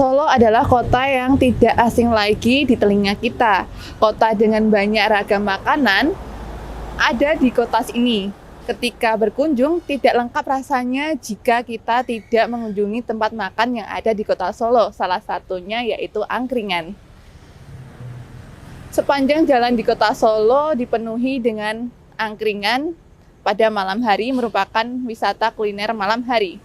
Solo adalah kota yang tidak asing lagi di telinga kita. Kota dengan banyak ragam makanan ada di kota ini. Ketika berkunjung, tidak lengkap rasanya jika kita tidak mengunjungi tempat makan yang ada di kota Solo. Salah satunya yaitu angkringan. Sepanjang jalan di kota Solo dipenuhi dengan angkringan. Pada malam hari merupakan wisata kuliner malam hari.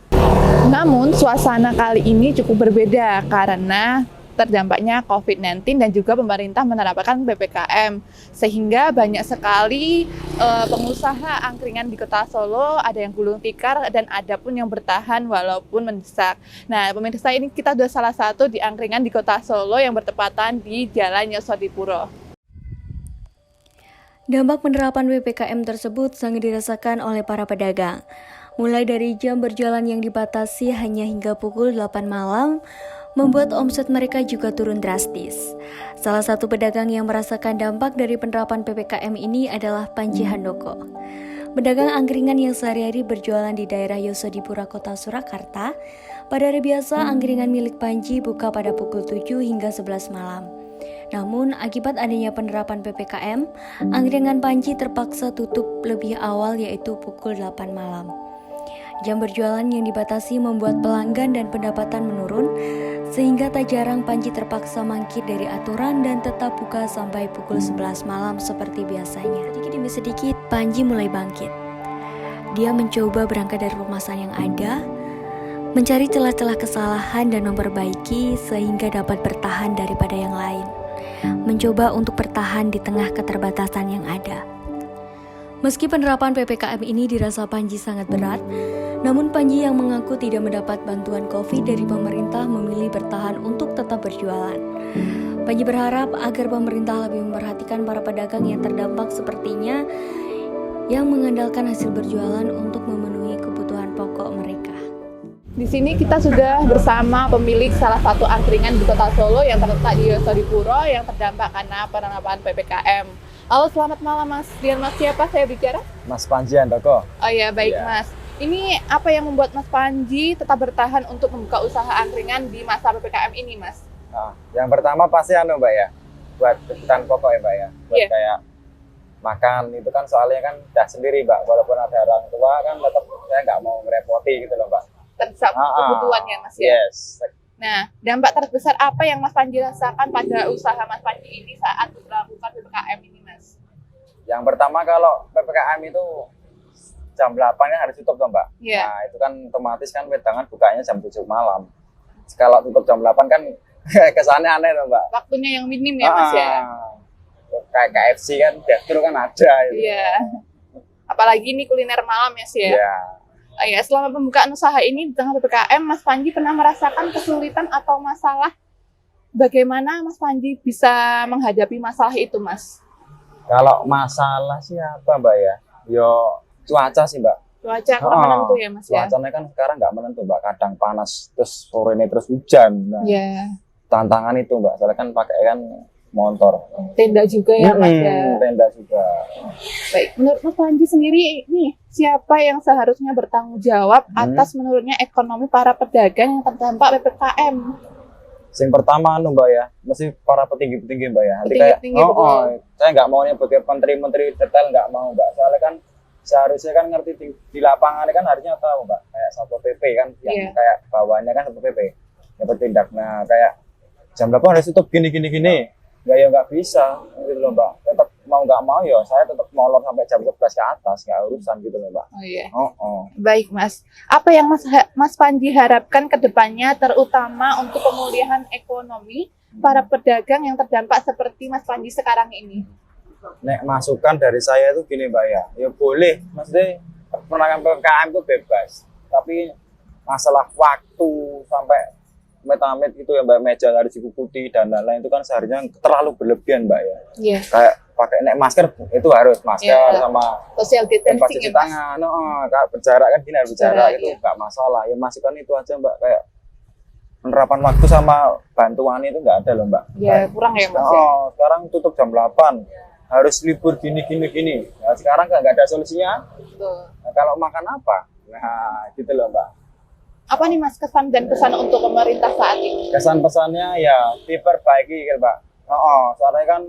Namun, suasana kali ini cukup berbeda karena terdampaknya COVID-19 dan juga pemerintah menerapkan PPKM. Sehingga banyak sekali pengusaha angkringan di kota Solo, ada yang gulung tikar dan ada pun yang bertahan walaupun mendesak. Nah, pemirsa, ini kita sudah salah satu di angkringan di kota Solo yang bertepatan di Jalan Yosodipuro. Dampak penerapan PPKM tersebut sangat dirasakan oleh para pedagang. Mulai dari jam berjualan yang dibatasi hanya hingga pukul 8 malam, membuat omset mereka juga turun drastis. Salah satu pedagang yang merasakan dampak dari penerapan PPKM ini adalah Panji Handoko. Pedagang angkringan yang sehari-hari berjualan di daerah Yosodipuro, Kota Surakarta. Pada hari biasa, angkringan milik Panji buka pada pukul 7 hingga 11 malam. Namun, akibat adanya penerapan PPKM, angkringan Panji terpaksa tutup lebih awal yaitu pukul 8 malam. Jam berjualan yang dibatasi membuat pelanggan dan pendapatan menurun, sehingga tak jarang Panji terpaksa mangkir dari aturan dan tetap buka sampai pukul 11 malam seperti biasanya. Sedikit demi sedikit, Panji mulai bangkit. Dia mencoba berangkat dari pemasaran yang ada, mencari celah-celah kesalahan dan memperbaiki sehingga dapat bertahan daripada yang lain. Mencoba untuk bertahan di tengah keterbatasan yang ada. Meski penerapan PPKM ini dirasa Panji sangat berat, namun Panji yang mengaku tidak mendapat bantuan COVID dari pemerintah memilih bertahan untuk tetap berjualan. Panji berharap agar pemerintah lebih memperhatikan para pedagang yang terdampak sepertinya yang mengandalkan hasil berjualan untuk memenuhi kebutuhan pokok mereka. Di sini kita sudah bersama pemilik salah satu angkringan di kota Solo yang terletak di Yosodipuro yang terdampak karena penerapan PPKM. Halo, selamat malam Mas. Dengan Mas siapa saya bicara? Mas Panji Handoko. Oh iya, baik Ya. Mas. Ini apa yang membuat Mas Panji tetap bertahan untuk membuka usaha angkringan di masa PPKM ini, Mas? Nah, yang pertama pasti Mbak ya, buat kebutuhan pokok ya Mbak ya. Buat kayak makan itu kan soalnya kan udah sendiri Mbak, walaupun ada orang tua kan tetap saya nggak mau ngerepoti gitu loh Mbak. Terdesak kebutuhan ya Mas ya? Yes. Nah, dampak terbesar apa yang Mas Panji rasakan pada usaha Mas Panji ini saat melakukan PPKM ini, Mas? Yang pertama kalau PPKM itu jam 8 kan harus tutup kan Mbak. Iya. Nah itu kan otomatis kan wedangan bukanya jam 7 malam. Kalau tutup jam 8 kan kesannya aneh tuh Mbak. Waktunya yang minim ya Mas ya? Kayak KFC kan, distro kan ada. Iya. Apalagi ini kuliner malam ya sih ya? Iya. Ya, selama pembukaan usaha ini di tengah PPKM, Mas Panji pernah merasakan kesulitan atau masalah? Bagaimana Mas Panji bisa menghadapi masalah itu, Mas? Kalau masalah sih apa Mbak ya? Yo cuaca sih Mbak. Cuaca kurang menentu ya Mas ya? Cuacanya kan sekarang nggak menentu Mbak. Kadang panas, terus sore ini terus hujan. Nah, tantangan itu Mbak. Soalnya kan pakai kan motor. Tenda juga ya Mas ya? Tenda juga. Baik, menurut Mas Panji sendiri nih, siapa yang seharusnya bertanggung jawab atas menurunnya ekonomi para pedagang yang terdampak PPKM? Yang pertama Mbak ya, mesti para petinggi-petinggi Mbak ya. Nanti kayak, saya nggak mau nyebut menteri-menteri detail, nggak mau Mbak. Soalnya kan seharusnya kan ngerti di lapangan kan harusnya tahu Mbak. Kayak Satpol PP kan, yang kayak bawahnya kan Satpol PP. Yang bertindak, nah kayak jam 8 harus tutup gini. Nggak ya nggak bisa gitu loh Mbak. Tetap mau nggak mau ya saya tetap molor sampai jam 11 ke atas, nggak urusan gitu loh Mbak. Oh iya. Baik Mas, apa yang Mas Panji harapkan ke depannya terutama untuk pemulihan ekonomi para pedagang yang terdampak seperti Mas Panji sekarang ini? Nek masukan dari saya itu gini Mbak ya, ya boleh maksudnya penerapan PPKM itu bebas, tapi masalah waktu sampai met-met itu ya Mbak, meja harus diikuti dan lain-lain itu kan seharusnya terlalu berlebihan Mbak ya. Iya. Kayak pakai masker itu harus masker sama social distancing cuci tangan. Kayak berjarak kan gini harus berjarak itu nggak masalah. Ya masukan itu aja Mbak, kayak penerapan waktu sama bantuan itu nggak ada loh Mbak. Ya kurang ya Mas. Sekarang tutup jam 8. Harus libur gini. Nah, sekarang nggak ada solusinya. Betul. Nah, kalau makan apa? Nah gitu loh Mbak. Apa nih Mas kesan dan pesan untuk pemerintah saat ini? Kesan pesannya ya diperbaiki gitu, Mbak. Soalnya kan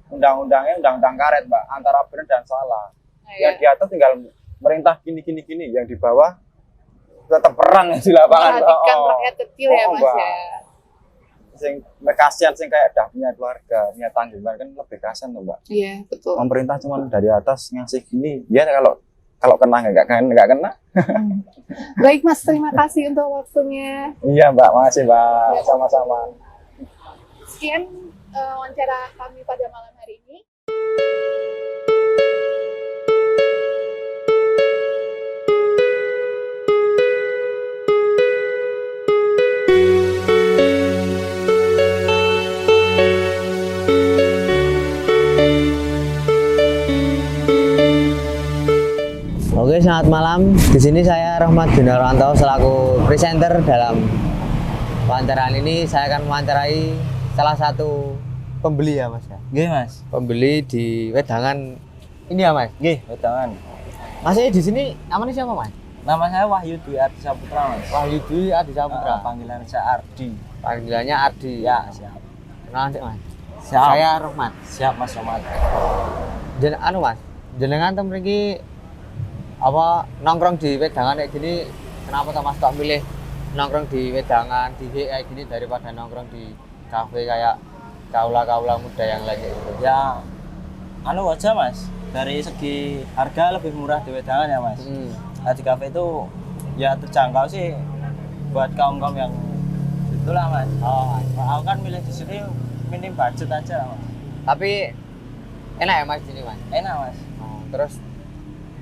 undang-undangnya undang-undang karet, Mbak, antara benar dan salah. Yang di atas tinggal merintah gini, yang di bawah tetap perang di lapangan. Perhatikan rakyat kecil ya Mas Mbak. ya. Sing kasihan sing kayak dah punya keluarga, punya tanggungan kan lebih kasihan tuh, Mbak. Iya betul. Pemerintah cuma dari atas ngasih gini, ya kalau kena nggak kena. Baik Mas, terima kasih untuk waktunya. Iya, Mbak, makasih, Mbak. Ya. Sama-sama. Sekian wawancara kami pada malam hari ini. Oke, selamat malam. Di sini saya Rahmat Junarwanto selaku presenter dalam wawancara ini. Saya akan mewawancarai salah satu pembeli ya, Mas ya. Nggih, Mas. Pembeli di wedangan ini ya, Mas. Nggih, wedangan. Mas ini di sini namanya siapa, Mas? Nama saya Wahyu Dwi Ardi Saputra, Mas. Wahyu Dwi Ardi Saputra. Panggilan saya Ardi. Panggilannya Ardi. Ya, siap. Kenalan sih, Mas. Siap. Saya Rahmat. Siap, Mas Rahmat. Mas, jenengan tem mriki apa nongkrong di wedangan kayak gini, kenapa Mas kok milih nongkrong di wedangan di kayak gini daripada nongkrong di kafe kayak kaula-kaula muda yang lain gitu? Ya, aja, Mas. Dari segi harga lebih murah di wedangan ya, Mas. Nah, di kafe itu ya terjangkau sih buat kaum-kaum yang itulah, Mas. Aku kan milih di sini minim budget aja, Mas. Tapi enak ya Mas di sini, Mas? Enak, Mas. Terus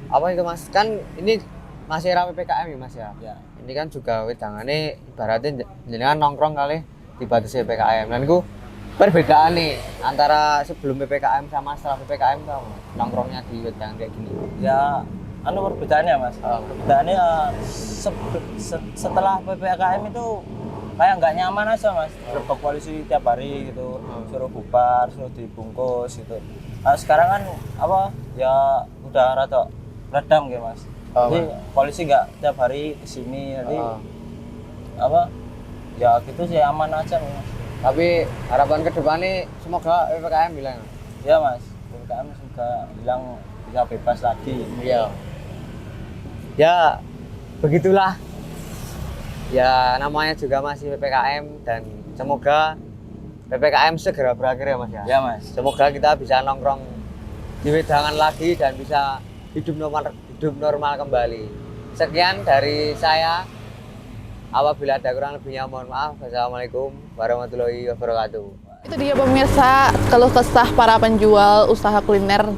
apa itu Mas? Kan ini masih era PPKM ya Mas ya? Ya. Ini kan juga wedangannya ibaratnya jenengan nongkrong kali dibatasi PPKM. Dan itu perbedaan nih antara sebelum PPKM sama setelah PPKM tuh apa, Mas? Nongkrongnya di wedangan kayak gini. Ya, perbedaannya, Mas. Perbedaannya setelah PPKM itu kayak nggak nyaman aja, Mas. Gerbek polisi tiap hari gitu, suruh bubar, suruh dibungkus gitu. Nah, sekarang kan ya udah rada redam gitu, Mas. Jadi polisi nggak tiap hari kesini, jadi ya gitu sih, aman aja, Mas. Tapi harapan ke depannya semoga PPKM hilang. Ya, Mas. PPKM semoga hilang, bisa bebas lagi. Iya. Ya begitulah. Ya namanya juga masih PPKM dan semoga PPKM segera berakhir ya Mas ya. Ya, Mas. Semoga kita bisa nongkrong di wedangan lagi dan bisa hidup normal kembali. Sekian dari saya. Apabila ada kurang lebihnya mohon maaf. Wassalamualaikum warahmatullahi wabarakatuh. Itu dia pemirsa keluh kesah para penjual usaha kuliner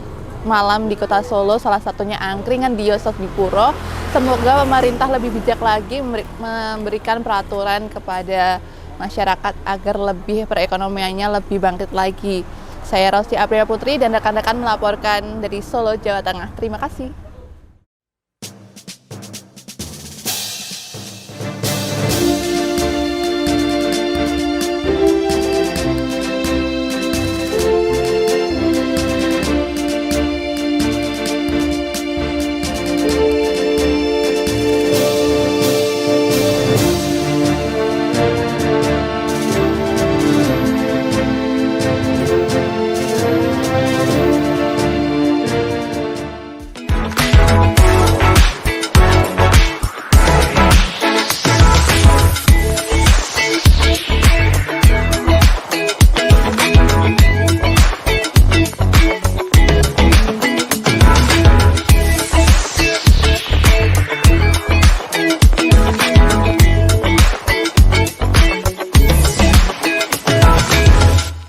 malam di Kota Solo, salah satunya angkringan di Yosef Dipuro. Semoga pemerintah lebih bijak lagi memberikan peraturan kepada masyarakat agar lebih perekonomiannya lebih bangkit lagi. Saya Rosti Apriya Putri dan rekan-rekan melaporkan dari Solo, Jawa Tengah. Terima kasih.